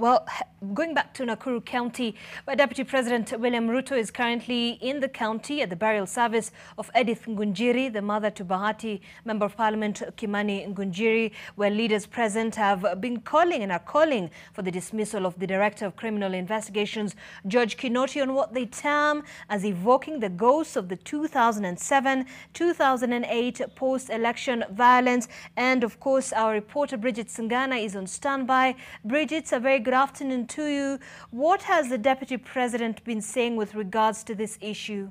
Well, going back to Nakuru County, where Deputy President William Ruto is currently in the county at the burial service of Edith Ngunjiri, the mother to Bahati Member of Parliament Kimani Ngunjiri, where leaders present have been calling and are calling for the dismissal of the Director of Criminal Investigations, George Kinoti, on what they term as evoking the ghosts of the 2007-2008 post-election violence. And of course, our reporter Bridget Singana is on standby. Bridget, a very good afternoon to you. What has the Deputy President been saying with regards to this issue?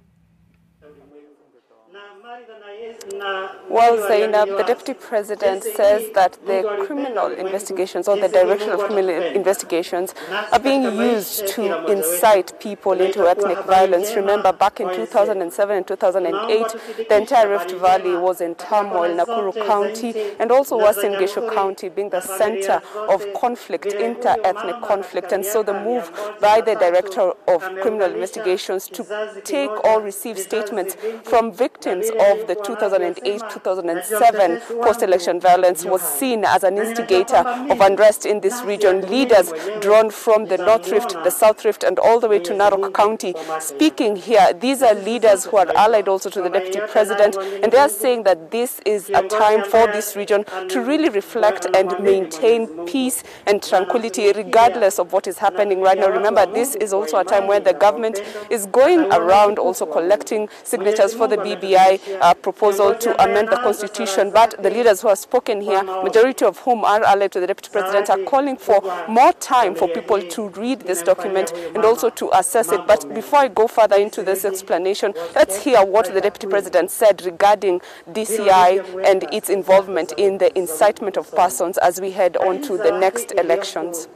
Well, Zainab, the Deputy President says that the criminal investigations or the Direction of Criminal Investigations are being used to incite people into ethnic violence. Remember, back in 2007 and 2008, the entire Rift Valley was in turmoil, Nakuru County and also Uasin Gishu County being the center of conflict, inter-ethnic conflict. And so the move by the Director of Criminal Investigations to take or receive statements from victims of the 2008-2007 post-election violence was seen as an instigator of unrest in this region. Leaders drawn from the North Rift, the South Rift, and all the way to Narok County speaking here. These are leaders who are allied also to the Deputy President, and they are saying that this is a time for this region to really reflect and maintain peace and tranquility regardless of what is happening right now. Remember, this is also a time when the government is going around also collecting signatures for the BBI proposal to amend the constitution, but the leaders who have spoken here, majority of whom are allied to the Deputy President, are calling for more time for people to read this document and also to assess it. But before I go further into this explanation, let's hear what the Deputy President said regarding DCI and its involvement in the incitement of persons as we head on to the next elections.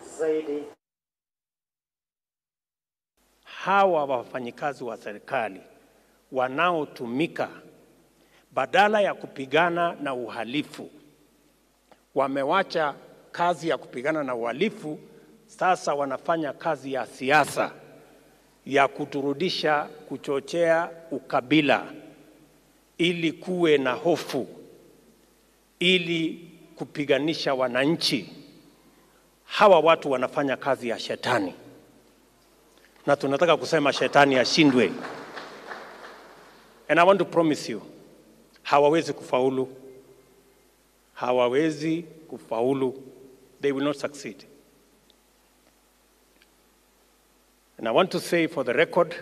Hawa wafanyikazi wa serikali wanaotumika badala ya kupigana na uhalifu, wamewacha kazi ya kupigana na uhalifu, sasa wanafanya kazi ya siasa ya kuturudisha, kuchochea ukabila ili kuwe na hofu, ili kupiganisha wananchi. Hawa watu wanafanya kazi ya shetani, na tunataka kusema shetani ashindwe. And I want to promise you, hawawezi kufaulu. Hawawezi kufaulu. They will not succeed. And I want to say for the record,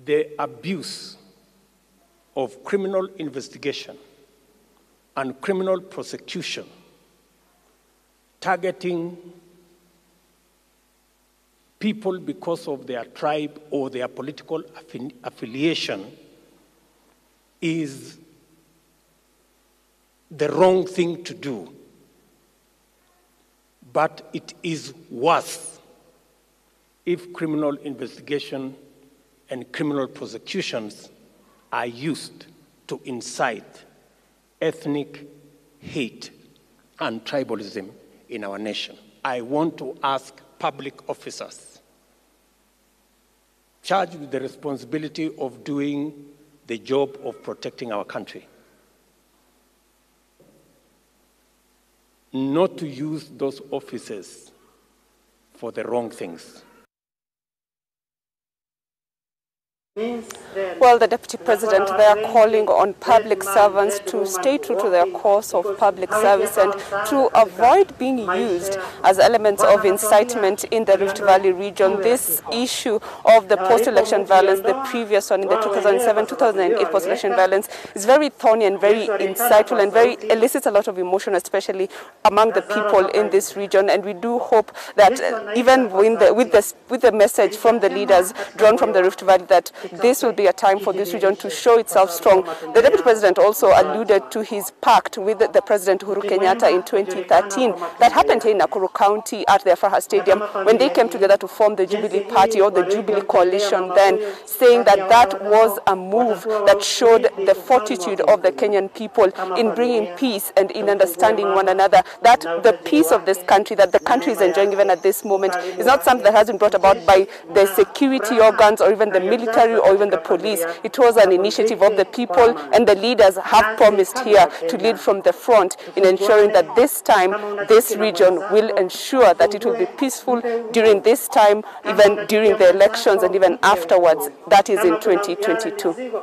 the abuse of criminal investigation and criminal prosecution targeting people because of their tribe or their political affiliation is the wrong thing to do. But it is worse if criminal investigation and criminal prosecutions are used to incite ethnic hate and tribalism in our nation. I want to ask public officers charged with the responsibility of doing the job of protecting our country not to use those offices for the wrong things. Well, the Deputy President, they are calling on public servants to stay true to their course of public service and to avoid being used as elements of incitement in the Rift Valley region. This issue of the post-election violence, the previous one in the 2007-2008 post-election violence, is very thorny and very insightful and very elicits a lot of emotion, especially among the people in this region. And we do hope that even with the message from the leaders drawn from the Rift Valley, that this will be a time for this region to show itself strong. The Deputy President also alluded to his pact with the President Uhuru Kenyatta in 2013 that happened here in Nakuru County at the Afraha Stadium when they came together to form the Jubilee Party or the Jubilee Coalition then, saying that that was a move that showed the fortitude of the Kenyan people in bringing peace and in understanding one another, that the peace of this country, that the country is enjoying even at this moment, is not something that has been brought about by the security organs or even the military judiciary or even the police. It was an initiative of the people, and the leaders have promised here to lead from the front in ensuring that this time this region will ensure that it will be peaceful during this time, even during the elections and even afterwards, that is in 2022.